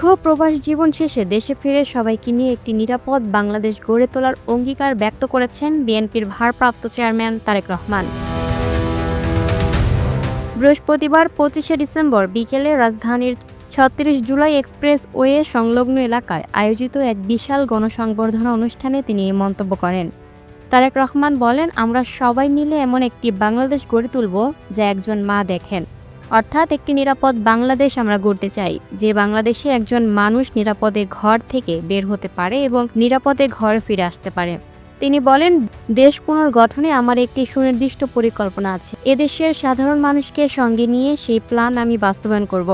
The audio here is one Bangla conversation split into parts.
দীর্ঘ প্রবাস জীবন শেষে দেশে ফিরে সবাইকে নিয়ে একটি নিরাপদ বাংলাদেশ গড়ে তোলার অঙ্গীকার ব্যক্ত করেছেন বিএনপির ভারপ্রাপ্ত চেয়ারম্যান তারেক রহমান। বৃহস্পতিবার 25শে ডিসেম্বর বিকেলে রাজধানীর ৩৬ জুলাই এক্সপ্রেসওয়ে সংলগ্ন এলাকায় আয়োজিত এক বিশাল গণসংবর্ধনা অনুষ্ঠানে তিনি এই মন্তব্য করেন। তারেক রহমান বলেন, আমরা সবাই মিলে এমন একটি বাংলাদেশ গড়ে তুলব যা একজন মা দেখেন, অর্থাৎ একটি নিরাপদ বাংলাদেশ আমরা গড়তে চাই, যে বাংলাদেশে একজন মানুষ নিরাপদে ঘর থেকে বের হতে পারে এবং নিরাপদে ঘরে ফিরে আসতে পারে। তিনি বলেন, দেশ পুনর্গঠনে আমার একটি সুনির্দিষ্ট পরিকল্পনা আছে। এদেশের সাধারণ মানুষকে সঙ্গে নিয়ে সেই প্ল্যান আমি বাস্তবায়ন করব।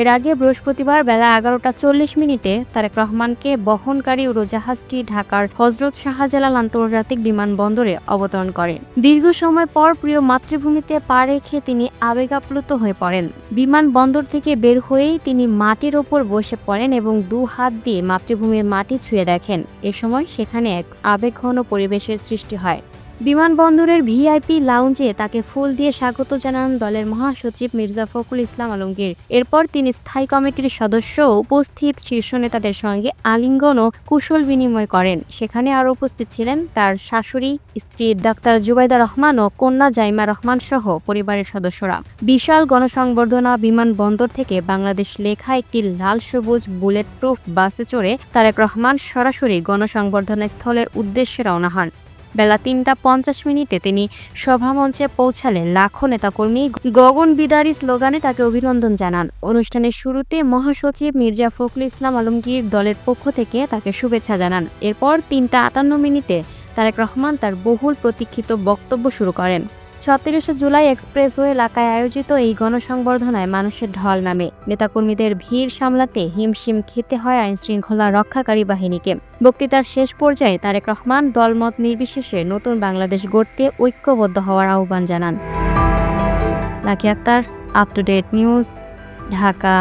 এর আগে বৃহস্পতিবার বেলা 11টা 40 মিনিটে তারেক রহমানকে বহনকারী উড়োজাহাজটি ঢাকার হজরত শাহজালাল আন্তর্জাতিক বিমানবন্দরে অবতরণ করে। দীর্ঘ সময় পর প্রিয় মাতৃভূমিতে পা রেখে তিনি আবেগাপ্লুত হয়ে পড়েন। বিমানবন্দর থেকে বের হয়েই তিনি মাটির ওপর বসে পড়েন এবং 2 হাত দিয়ে মাতৃভূমির মাটি ছুঁয়ে দেখেন। এ সময় সেখানে এক আবেগঘন পরিবেশের সৃষ্টি হয়। বিমানবন্দরের ভিআইপি লাউঞ্জে তাকে ফুল দিয়ে স্বাগত জানান দলের মহাসচিব মির্জা ফখরুল ইসলাম আলমগীর। এরপর তিনি স্থায়ী কমিটির সদস্য ও উপস্থিত শীর্ষ নেতাদের সঙ্গে আলিঙ্গন ও কুশল বিনিময় করেন। সেখানে আরও উপস্থিত ছিলেন তার শাশুড়ি, স্ত্রী ডাক্তার জুবাইদা রহমান ও কন্যা জাইমা রহমান সহ পরিবারের সদস্যরা। বিশাল গণসংবর্ধনা বিমানবন্দর থেকে বাংলাদেশ লেখা একটি লাল সবুজ বুলেট প্রুফ বাসে চড়ে তারেক রহমান সরাসরি গণসংবর্ধনা স্থলের উদ্দেশ্যে রওনা হন। বেলা 3টা 50 মিনিটে তিনি সভামঞ্চে পৌঁছালে লাখো নেতাকর্মী গগন বিদারী স্লোগানে তাকে অভিনন্দন জানান। অনুষ্ঠানের শুরুতে মহাসচিব মির্জা ফখরুল ইসলাম আলমগীর দলের পক্ষ থেকে তাকে শুভেচ্ছা জানান। এরপর 3টা 58 মিনিটে তারেক রহমান তার বহুল প্রতীক্ষিত বক্তব্য শুরু করেন। ৩৬ জুলাই এক্সপ্রেসওয়ে এলাকায় আয়োজিত এই গণসংবর্ধনায় মানুষের ঢল নামে। নেতাকর্মীদের ভিড় সামলাতে হিমশিম খেতে হয় আইনশৃঙ্খলা রক্ষাকারী বাহিনীকে। বক্তৃতার শেষ পর্যায়ে তারেক রহমান দলমত নির্বিশেষে নতুন বাংলাদেশ গড়তে ঐক্যবদ্ধ হওয়ার আহ্বান জানান। Lucky Akter, up to date news, Dhaka.